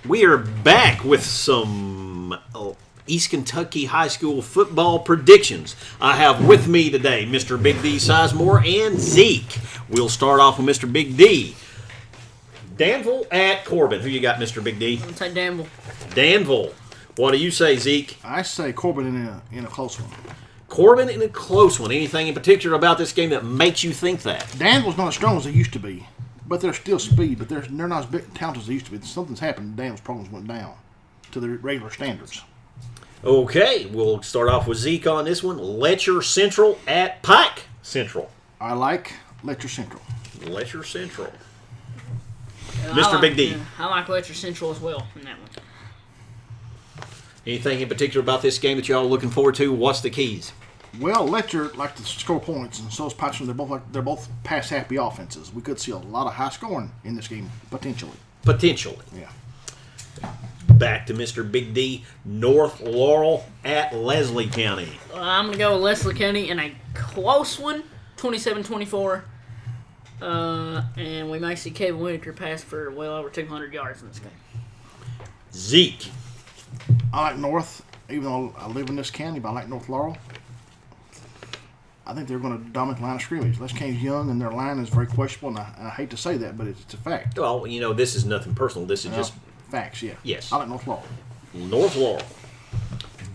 We are back with some East Kentucky High School football predictions. I have with me today Mr. Big D Sizemore and Zeke. We'll start off with Mr. Big D. Danville at Corbin. Who you got, Mr. Big D? I'm going to take Danville. Danville. What do you say, Zeke? I say Corbin in a close one. Corbin in a close one. Anything in particular about this game that makes you think that? Danville's not as strong as they used to be, but they're still speed. But they're not as big talented as they used to be. Something's happened. Danville's programs went down to their regular standards. Okay, we'll start off with Zeke on this one. Letcher Central at Pike Central. I like Letcher Central. Letcher Central. I Mr. like- Big D. yeah, I like Letcher Central as well in that one. Anything in particular about this game that y'all are looking forward to? What's the keys? Well, Letcher like to score points, and so is Patterson. They're both pass happy offenses. We could see a lot of high scoring in this game potentially. Potentially. Yeah. Back to Mr. Big D. North Laurel at Leslie County. I'm going to go with Leslie County in a close one, 27-24. And we may see Kevin Whitaker pass for well over 200 yards in this game. Zeke. I like North, even though I live in this county, but I like North Laurel. I think they're going to dominate the line of scrimmage. Les Kane's young, and their line is very questionable, and I hate to say that, but it's a fact. Well, this is nothing personal. This is just Facts, yeah. Yes. I like North Laurel. North Laurel.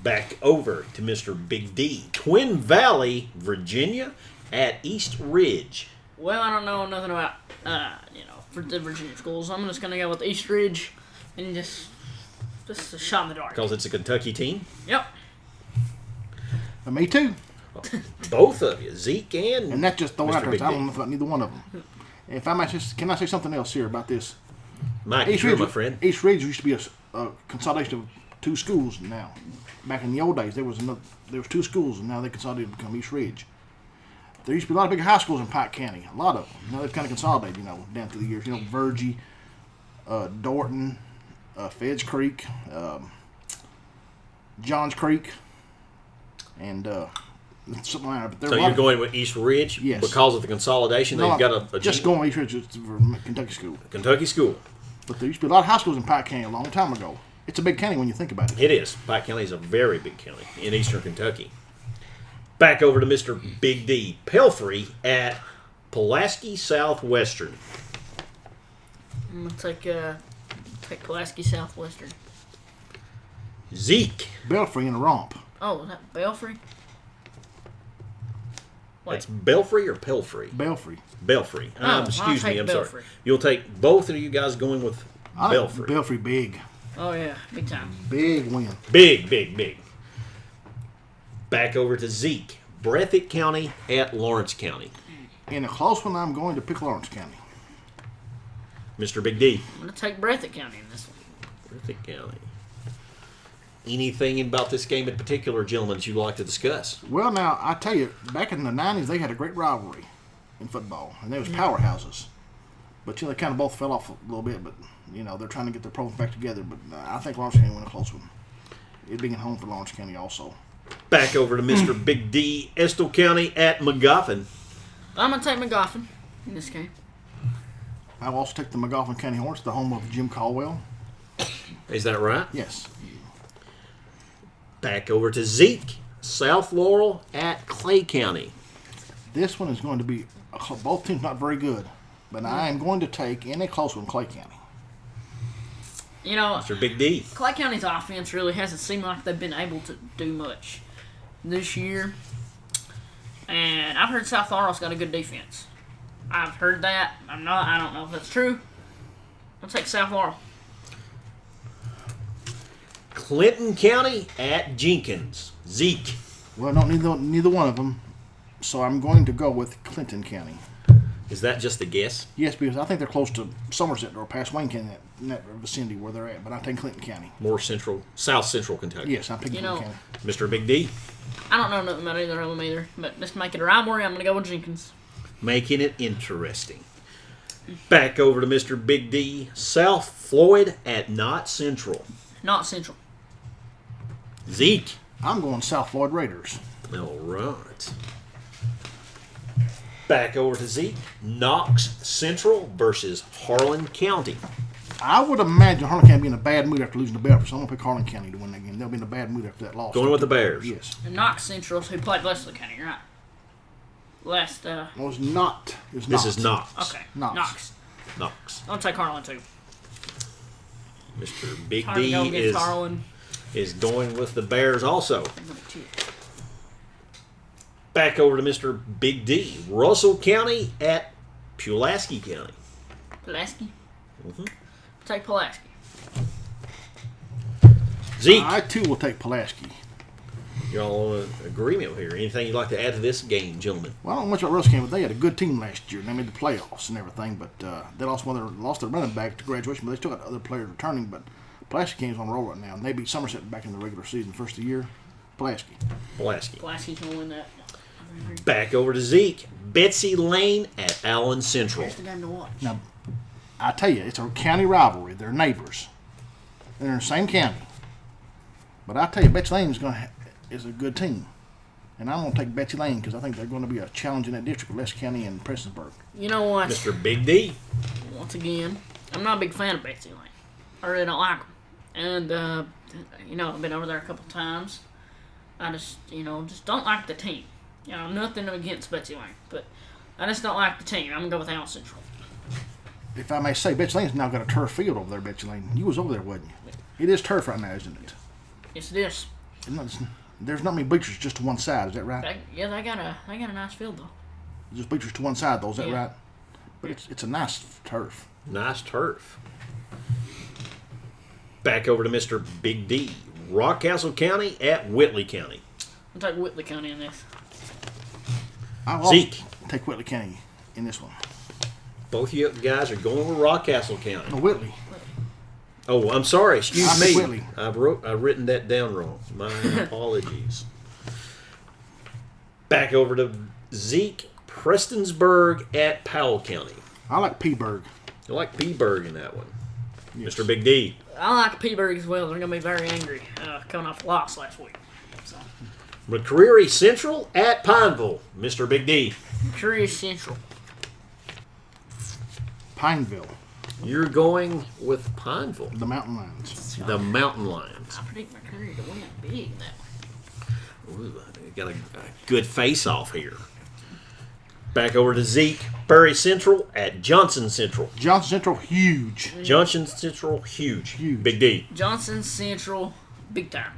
Back over to Mr. Big D. Twin Valley, Virginia at East Ridge. Well, I don't know nothing about, for the Virginia schools. I'm just going to go with East Ridge and just a shot in the dark. Because it's a Kentucky team. Yep. Me too. Both of you, Zeke and And that's just throwing Mr. out there. Big I D. don't know about neither one of them. If I might can I say something else here about this? Mike, East sure, Ridge, my friend. East Ridge used to be a consolidation of two schools. Now, back in the old days, there was two schools, and now they consolidated to become East Ridge. There used to be a lot of big high schools in Pike County. A lot of them. Now they've kind of consolidated, down through the years. Virgie, Dorton, Feds Creek, Johns Creek, and something like that. But So you're going with East Ridge? Yes. Because of the consolidation? They've got a just going East Ridge for Kentucky school. Kentucky school. But there used to be a lot of high schools in Pike County a long time ago. It's a big county when you think about it. It is. Pike County is a very big county in eastern Kentucky. Back over to Mr. Big D. Pelfrey at Pulaski Southwestern. I'm going to take Pulaski Southwestern. Zeke. Belfry in a romp. Oh, was that Belfry? Wait. That's Belfry or Pelfrey? Belfry. Belfry. Excuse I'll me, take I'm Belfry. sorry. You'll take both of you guys going with I like Belfry. Belfry big. Oh, yeah. Big time. Big win. Big, big, big. Back over to Zeke. Breathitt County at Lawrence County. In a close one, I'm going to pick Lawrence County. Mr. Big D. I'm going to take Breathitt County in this one. Breathitt County. Anything about this game in particular, gentlemen, that you'd like to discuss? Well, now, I tell you, back in the 90s, they had a great rivalry in football, and they was powerhouses. But, they kind of both fell off a little bit, but, they're trying to get their programs back together. But I think Lawrence County won a close one. It being at home for Lawrence County also. Back over to Mr. Big D. Estill County at McGoffin. I'm going to take McGoffin in this game. I will also take the McGoffin County Hornets, the home of Jim Caldwell. Is that right? Yes. Back over to Zeke. South Laurel at Clay County. This one is going to be, both teams not very good, but I am going to take, in a close one, Clay County. Mr. Big D. Clay County's offense really hasn't seemed like they've been able to do much this year. And I've heard South Laurel's got a good defense. I've heard that. I don't know if that's true. I'll take South Laurel. Clinton County at Jenkins. Zeke. Well, no, neither one of them. So I'm going to go with Clinton County. Is that just a guess? Yes, because I think they're close to Somerset or past Wayne County, in that vicinity where they're at. But I think Clinton County. More South Central Kentucky. Yes, I'm picking Clinton County. Mr. Big D. I don't know nothing about either of them either. But just to make it a rivalry, I'm going to go with Jenkins. Making it interesting. Back over to Mr. Big D. South Floyd at Knott Central. Not Central. Zeke. I'm going South Floyd Raiders. All right. Back over to Zeke. Knox Central versus Harlan County. I would imagine Harlan County be in a bad mood after losing to Belfast. So I'm going to pick Harlan County to win that game. They'll be in a bad mood after that loss. Going with the Bears. Yes. And Knox Central's who played Leslie County, right? Last, No, it's not. It's This not. is Knox. okay. Knox. Knox. I'll take Harlan too. Mr. Big Hard to go D against Harlan. is going with the Bears also. Number 2. Back over to Mr. Big D. Russell County at Pulaski County. Pulaski. Mm-hmm. Take Pulaski. Zeke, I too will take Pulaski. you're all in agreement here. Anything you'd like to add to this game, gentlemen? Well, I don't know much about Russell County, but they had a good team last year. And they made the playoffs and everything. But they lost their running back to graduation, but they still got other players returning. But Pulaski County's on a roll right now. And they beat Somerset back in the regular season, first of the year. Pulaski. Pulaski. Pulaski's going to win that. Back over to Zeke. Betsy Lane at Allen Central. Here's the game to watch. Now, I tell you, it's a county rivalry. They're neighbors. They're in the same county. But I tell you, Betsy Lane is a good team. And I'm going to take Betsy Lane because I think they're going to be a challenge in that district with Les County and Prestonsburg. You know what? Mr. Big D. Once again, I'm not a big fan of Betsy Lane. I really don't like them. And, I've been over there a couple times. I just don't like the team. Nothing against Betsy Lane, but I just don't like the team. I'm going to go with Allen Central. If I may say, Betsy Lane's now got a turf field over there, Betsy Lane. You was over there, wasn't you? It is turf right now, isn't it? Yes, it is. There's not many bleachers just to one side, is that right? They got a nice field, though. Just bleachers to one side, though, is that Yeah. right? But it's a nice turf. Nice turf. Back over to Mr. Big D. Rockcastle County at Whitley County. I'll take Whitley County in this. I'll Zeke. also take Whitley County in this one. Both you guys are going with Rockcastle County. No, Whitley. Oh, I'm sorry. Excuse I me. picked Whitley. I've written that down wrong. My apologies. Back over to Zeke. Prestonsburg at Powell County. I like Peaburg. I like Peaburg in that one. Yes. Mr. Big D. I like Peaburg as well. They're going to be very angry coming off a loss last week. So, McCreary Central at Pineville. Mr. Big D. Curious Central. Pineville, You're going with Pineville. the Mountain Lions. The Mountain Lions. I predict McCreary to win big that way. Ooh, got a good face-off here. Back over to Zeke. Prairie Central at Johnson Central. Johnson Central, huge. Johnson Central, huge. Huge. Big D. Johnson Central, big time.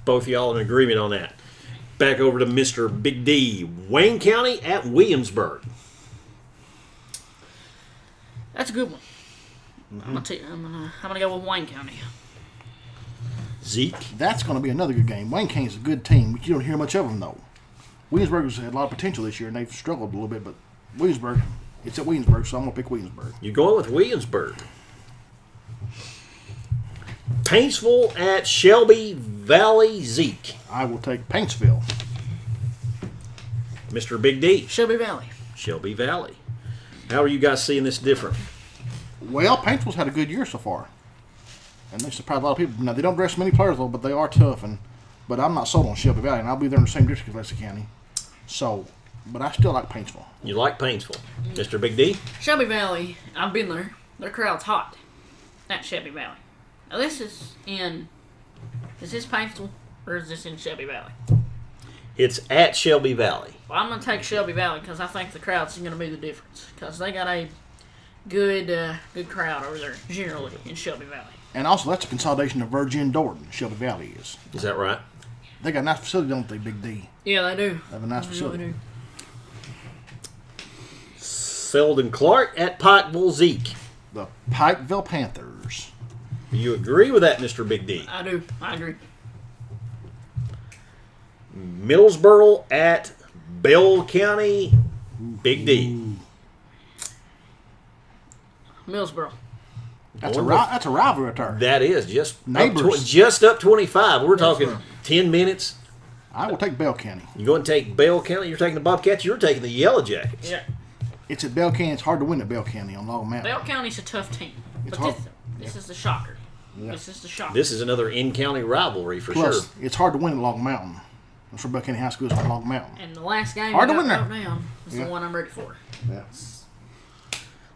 Both of y'all in agreement on that. Back over to Mr. Big D. Wayne County at Williamsburg. That's a good one. I'm gonna go with Wayne County. Zeke. That's going to be another good game. Wayne County's a good team, but you don't hear much of them, though. Williamsburg's had a lot of potential this year, and they've struggled a little bit, but Williamsburg, it's at Williamsburg, so I'm going to pick Williamsburg. You're going with Williamsburg. Paintsville at Shelby Valley. Zeke. I will take Paintsville. Mr. Big D. Shelby Valley. Shelby Valley. How are you guys seeing this different? Well, Paintsville's had a good year so far, and they surprised a lot of people. Now, they don't dress many players, though, but they are tough, but I'm not sold on Shelby Valley, and I'll be there in the same district as Lacey County. So, but I still like Paintsville. You like Paintsville. Mr. Big D? Shelby Valley, I've been there. Their crowd's hot at Shelby Valley. Now is this Paintsville or is this in Shelby Valley? It's at Shelby Valley. Well, I'm going to take Shelby Valley because I think the crowd's going to be the difference. Because they got a good crowd over there, generally, in Shelby Valley. And also, that's a consolidation of Virgin and Dorton, Shelby Valley is. Is that right? They got a nice facility, don't they, Big D? Yeah, they do. They have a nice They facility. really do. Selden Clark at Pikeville. Zeke. The Pikeville Panthers. Do you agree with that, Mr. Big D? I do. I agree. Middlesboro at Bell County. Big D. Millsboro. That's Wonderful. that's a rivalry turn. That is just Neighbors. just up 25. We're talking 10 minutes. I will take Bell County. You're going to take Bell County. You're taking the Bobcats. You're taking the Yellow Jackets. Yeah. It's at Bell County. It's hard to win at Bell County on Log Mountain. Bell County's a tough team. It's But hard. this is the shocker. Yeah. This is the shocker. This is another in-county rivalry for Plus, sure. it's hard to win at Log Mountain. That's where Bell County High School is on Log Mountain. And the last game Hard we to got win there. wrote down is Yeah. the one I'm ready for. Yeah.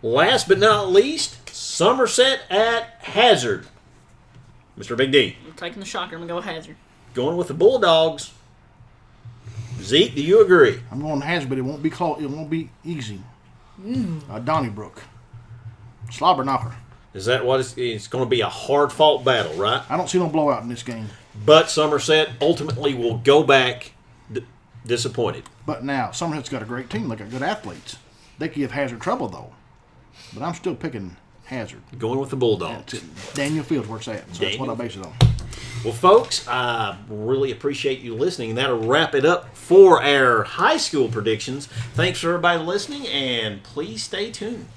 Last but not least, Somerset at Hazard. Mr. Big D. I'm taking the shocker. I'm going to go Hazard. Going with the Bulldogs. Zeke, do you agree? I'm going Hazard, but it won't be close. It won't be easy. Donnybrook. Slobber knocker. Is that what it's going to be? A hard-fought battle, right? I don't see no blowout in this game. But Somerset ultimately will go back disappointed. But now, Somerset's got a great team. They got good athletes. They could give Hazard trouble, though. But I'm still picking Hazard. Going with the Bulldogs. Daniel Fields works at. So that's what I base it on. Well, folks, I really appreciate you listening. And that'll wrap it up for our high school predictions. Thanks for everybody listening, and please stay tuned.